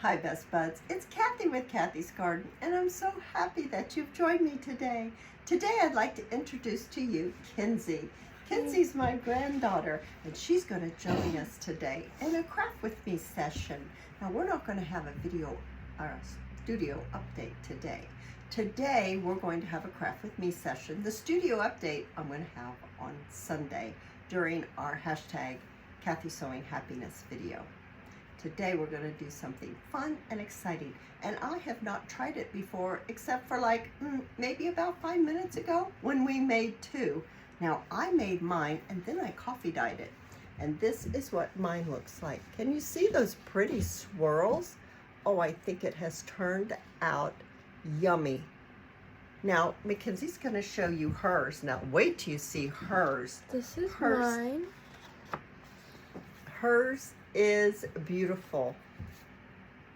Hi Best Buds, it's Cathy with Cathy's Garden, and I'm so happy that you've joined me today. Today I'd like to introduce to you Kenzie. Kenzie's my granddaughter, and she's going to join us today in a craft with me session. Now we're not going to have a video or studio update today. Today we're going to have a craft with me session. The studio update I'm going to have on Sunday during our hashtag Cathy Sewing Happiness video. Today we're going to do something fun and exciting, and I have not tried it before except for like maybe about 5 minutes ago when we made two. Now I made mine and then I coffee dyed it, and this is what mine looks like. Can you see those pretty swirls? Oh, I think it has turned out yummy. Now Mackenzie's going to show you hers. Now wait till you see hers. This is hers. mine. Hers is beautiful.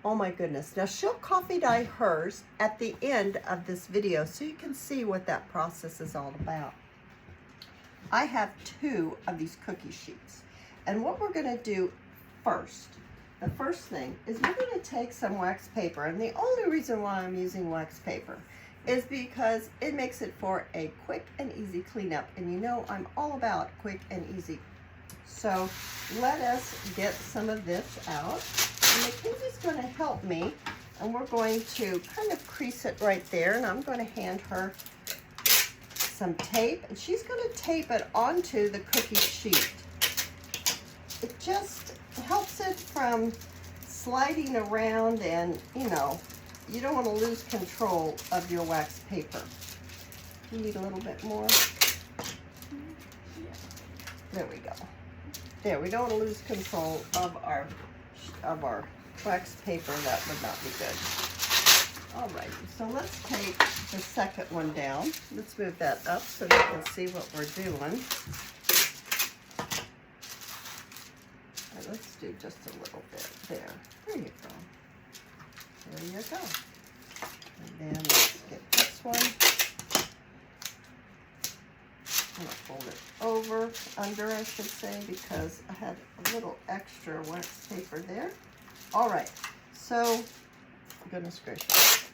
Oh my goodness. Now she'll coffee dye hers at the end of this video so you can see what that process is all about. I have 2 of these cookie sheets, and what we're going to do first, the first thing is we're going to take some wax paper, and the only reason why I'm using wax paper is because it makes it for a quick and easy cleanup, and you know I'm all about quick and easy. So let us get some of this out. And Mackenzie's going to help me, and we're going to kind of crease it right there, and I'm going to hand her some tape, and she's going to tape it onto the cookie sheet. It just helps it from sliding around, and you know, you don't want to lose control of your wax paper. You need a little bit more. There we go. There, we don't want to lose control of our wax paper. That would not be good. All right, so let's take the second one down. Let's move that up so you can see what we're doing. And let's do just a little bit there. There you go. There you go. And then let's get this one. I'm going to fold it over, under I should say, because I had a little extra wax paper there. All right, so, goodness gracious,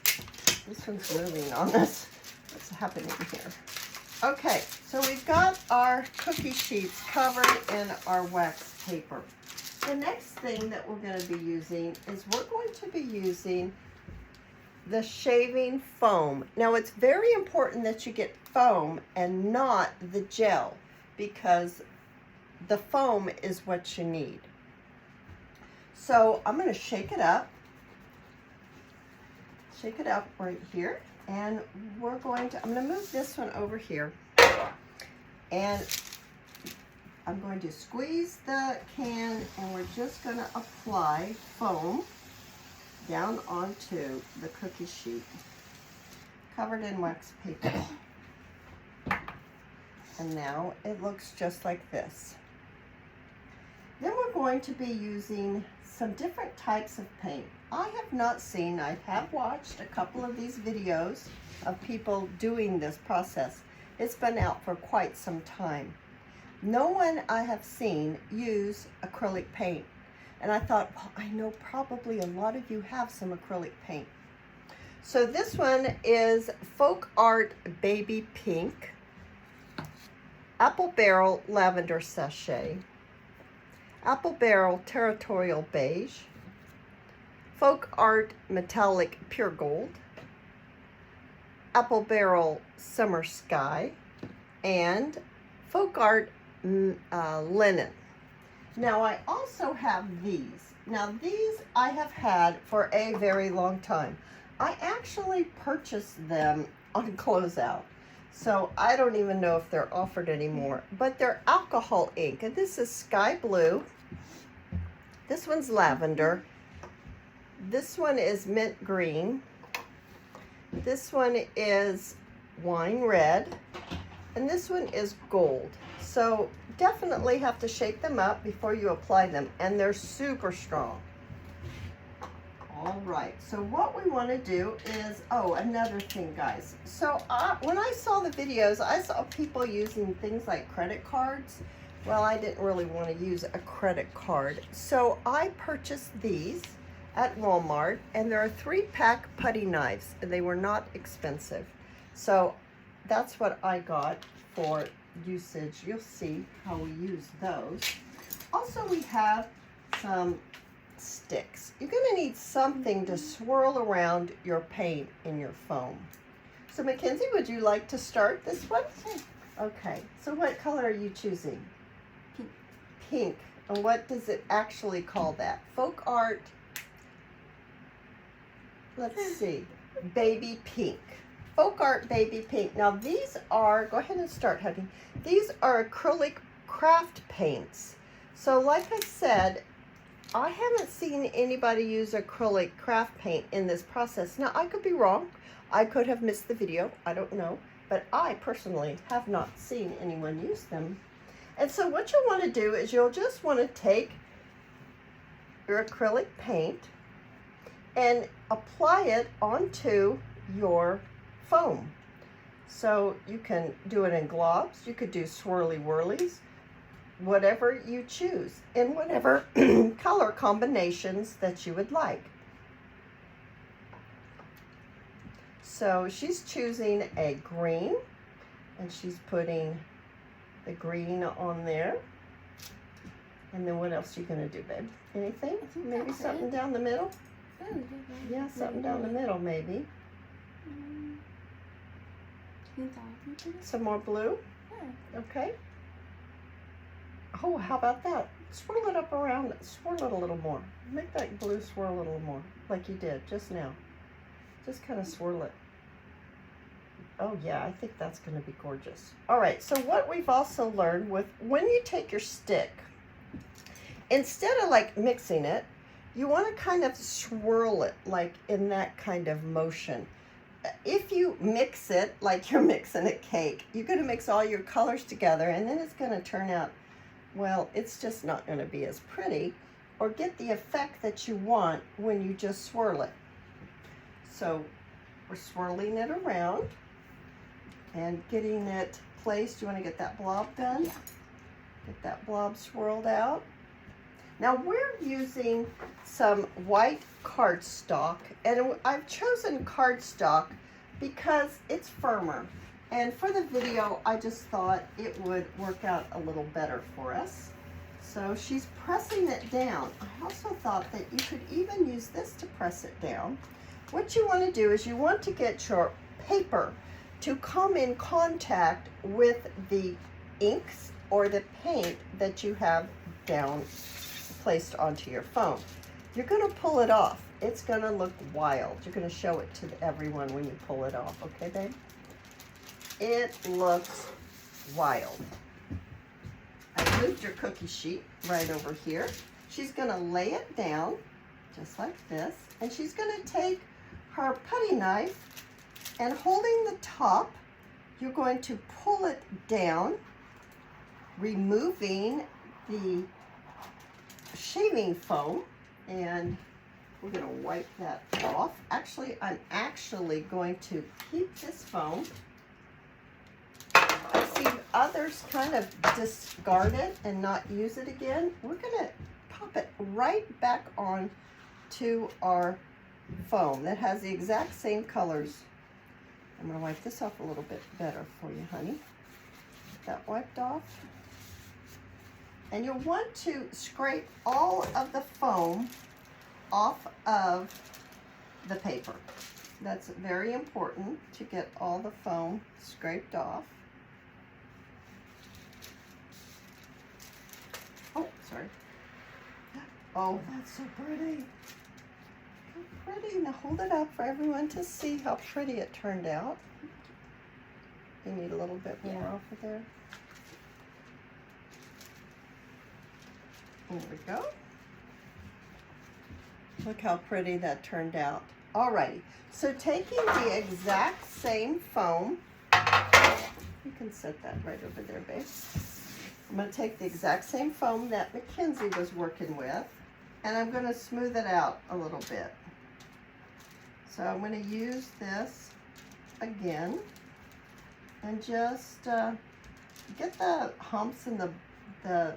this one's moving on us. What's happening here? Okay, so we've got our cookie sheets covered in our wax paper. The next thing that we're going to be using is we're going to be using the shaving foam. Now it's very important that you get foam and not the gel, because the foam is what you need. So I'm going to shake it up right here, and I'm going to move this one over here, and I'm going to squeeze the can, and we're just going to apply foam down onto the cookie sheet covered in wax paper. And now it looks just like this. Then we're going to be using some different types of paint. I have watched a couple of these videos of people doing this process. It's been out for quite some time. No one I have seen use acrylic paint. And I thought, well, I know probably a lot of you have some acrylic paint. So this one is Folk Art Baby Pink, Apple Barrel Lavender Sachet, Apple Barrel Territorial Beige, Folk Art Metallic Pure Gold, Apple Barrel Summer Sky, and Folk Art Linen. Now I also have these. Now these I have had for a very long time. I actually purchased them on closeout, so I don't even know if they're offered anymore, but they're alcohol ink, and this is sky blue. This one's lavender. This one is mint green. This one is wine red, and this one is gold. So definitely have to shake them up before you apply them, and they're super strong. All right, so what we want to do is, oh, another thing, guys. So when I saw the videos, I saw people using things like credit cards. Well, I didn't really want to use a credit card, so I purchased these, at Walmart, and there are 3-pack putty knives, and they were not expensive. So that's what I got for usage. You'll see how we use those. Also, we have some sticks. You're going to need something to swirl around your paint in your foam. So Mackenzie, would you like to start this one? Okay, so what color are you choosing? Pink. Pink. And what does it actually call that? Folk art. Let's see. Baby pink. Folk art baby pink. Now these are, go ahead and start, honey. These are acrylic craft paints. So like I said, I haven't seen anybody use acrylic craft paint in this process. Now I could be wrong. I could have missed the video. I don't know. But I personally have not seen anyone use them. And so what you'll want to do is you'll just want to take your acrylic paint and apply it onto your foam. So you can do it in globs, you could do swirly whirlies, whatever you choose, in whatever color combinations that you would like. So she's choosing a green, and she's putting the green on there. And then what else are you gonna do, babe? Anything? Maybe something down the middle? Yeah, something down the middle, maybe. Some more blue? Okay. Oh, how about that? Swirl it up around, swirl it a little more. Make that blue swirl a little more, like you did just now. Just kind of swirl it. Oh yeah, I think that's going to be gorgeous. All right, so what we've also learned with when you take your stick, instead of like mixing it, you want to kind of swirl it like in that kind of motion. If you mix it like you're mixing a cake, you're going to mix all your colors together, and then it's going to turn out, well, it's just not going to be as pretty or get the effect that you want when you just swirl it. So we're swirling it around and getting it placed. You want to get that blob done? Yeah. Get that blob swirled out. Now we're using some white cardstock, and I've chosen cardstock because it's firmer. And for the video, I just thought it would work out a little better for us. So she's pressing it down. I also thought that you could even use this to press it down. What you want to do is you want to get your paper to come in contact with the inks or the paint that you have down placed onto your foam. You're going to pull it off. It's going to look wild. You're going to show it to everyone when you pull it off. Okay, babe? It looks wild. I moved your cookie sheet right over here. She's going to lay it down just like this, and she's going to take her putty knife, and holding the top, you're going to pull it down, removing the shaving foam, and we're going to wipe that off. Actually, I'm actually going to keep this foam. I've seen others kind of discard it and not use it again. We're going to pop it right back on to our foam that has the exact same colors. I'm going to wipe this off a little bit better for you, honey. Get that wiped off. And you'll want to scrape all of the foam off of the paper. That's very important to get all the foam scraped off. Oh, sorry. Oh, that's so pretty. How pretty. Now hold it up for everyone to see how pretty it turned out. You need a little bit more off of there. There we go. Look how pretty that turned out. Alrighty, so taking the exact same foam, you can set that right over there, babe. I'm going to take the exact same foam that Mackenzie was working with, and I'm going to smooth it out a little bit. So I'm going to use this again and just get the humps and the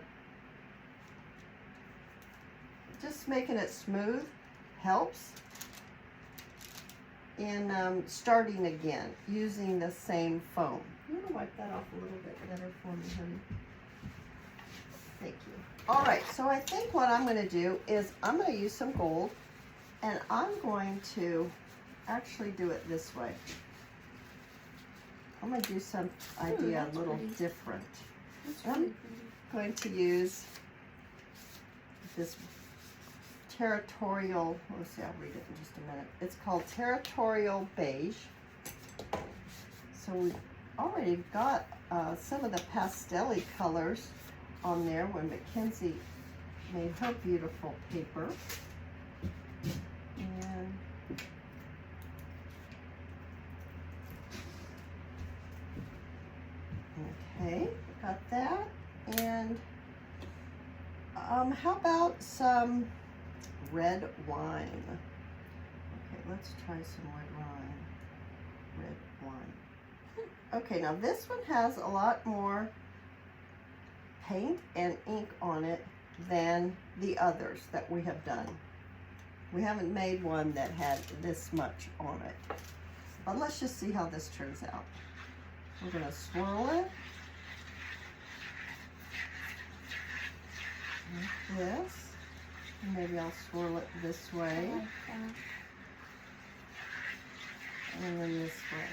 just making it smooth, helps in starting again using the same foam. You want to wipe that off a little bit better for me, honey? Thank you. All right, so I think what I'm going to do is I'm going to use some gold, and I'm going to actually do it this way. I'm going to do some idea a little different. I'm going to use this territorial, let's see, I'll read it in just a minute. It's called Territorial Beige. So we've already got some of the pastel-y colors on there when Kenzie made her beautiful paper. And okay, got that. And how about some red wine? Okay, let's try some red wine. Okay, now this one has a lot more paint and ink on it than the others that we have done. We haven't made one that had this much on it. But let's just see how this turns out. We're going to swirl it like this. And maybe I'll swirl it this way. I like that. And then this way.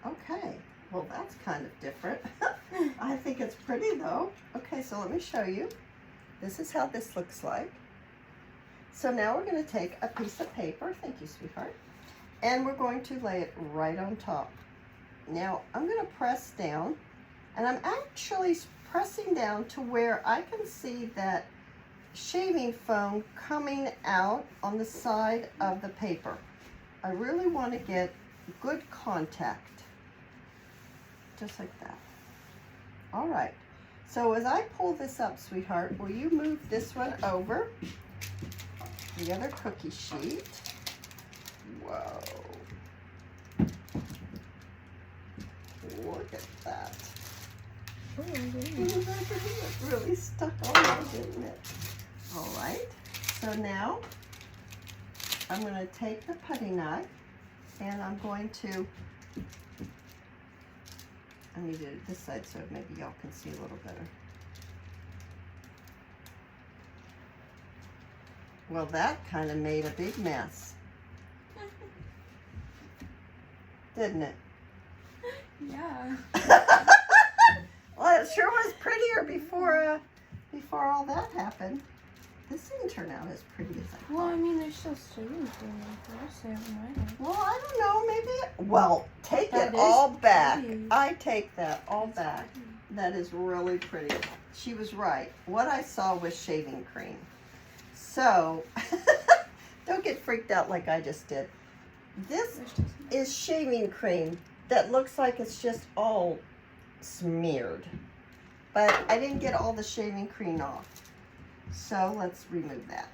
Okay, well that's kind of different. I think it's pretty though. Okay, so let me show you. This is how this looks like. So now we're going to take a piece of paper, thank you sweetheart, and we're going to lay it right on top. Now I'm going to press down, and I'm actually pressing down to where I can see that shaving foam coming out on the side of the paper. I really want to get good contact, just like that. All right, so as I pull this up, sweetheart, will you move this one over? The other cookie sheet. Whoa. Look at that. Oh, It really stuck on there, didn't it? All right, so now I'm going to take the putty knife and I'm going to, I need it this side so maybe y'all can see a little better. Well, that kind of made a big mess, didn't it? yeah. Well, it sure was prettier before all that happened. This didn't turn out as pretty as I Well, thought. I mean, there's still shaving foam right there, so it might. Well, I don't know, maybe. Well, take That it is all back. pretty. I take that all back. That is really pretty. She was right. What I saw was shaving cream. So, don't get freaked out like I just did. This is shaving cream that looks like it's just all smeared. But I didn't get all the shaving cream off. So, let's remove that.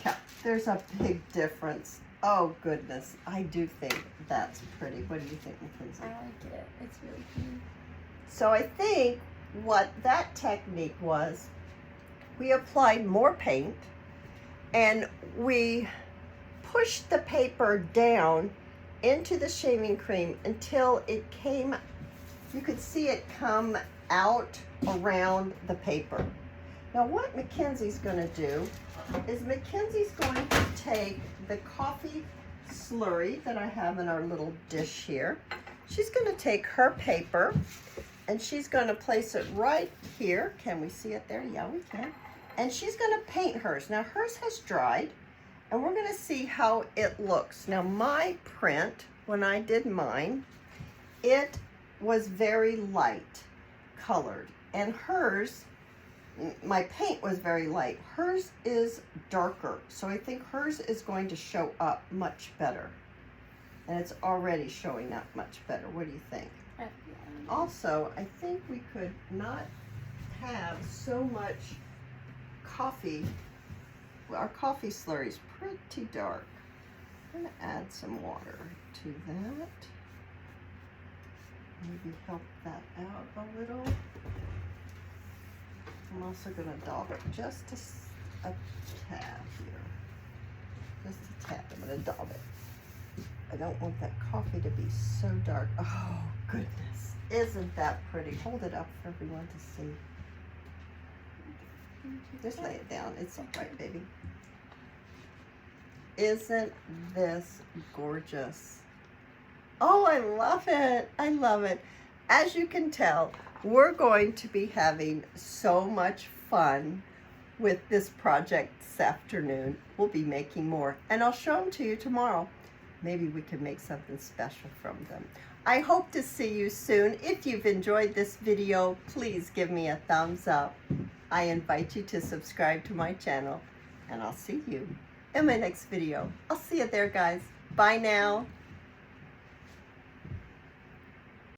Yeah, there's a big difference. Oh, goodness. I do think that's pretty. What do you think, Mackenzie? I like it. It's really pretty. So I think what that technique was, we applied more paint and we pushed the paper down into the shaving cream until it came, you could see it come out around the paper. Now what Mackenzie's going to do is Mackenzie's going to take the coffee slurry that I have in our little dish here. She's going to take her paper and she's going to place it right here. Can we see it there? Yeah, we can. And she's going to paint hers. Now hers has dried and we're going to see how it looks. Now my print, when I did mine, it was very light colored, and hers, my paint was very light. Hers is darker, so I think hers is going to show up much better. And it's already showing up much better. What do you think? Yeah. Also, I think we could not have so much coffee. Well, our coffee slurry is pretty dark. I'm going to add some water to that. Maybe help that out a little. I'm also going to dab it just a tab here. Just a tab. I'm going to daub it. I don't want that coffee to be so dark. Oh, goodness. Isn't that pretty? Hold it up for everyone to see. Just lay it down. It's all right, baby. Isn't this gorgeous? Oh, I love it. I love it. As you can tell, we're going to be having so much fun with this project this afternoon. We'll be making more, and I'll show them to you tomorrow. Maybe we can make something special from them. I hope to see you soon. If you've enjoyed this video, please give me a thumbs up. I invite you to subscribe to my channel, and I'll see you in my next video. I'll see you there, guys. Bye now.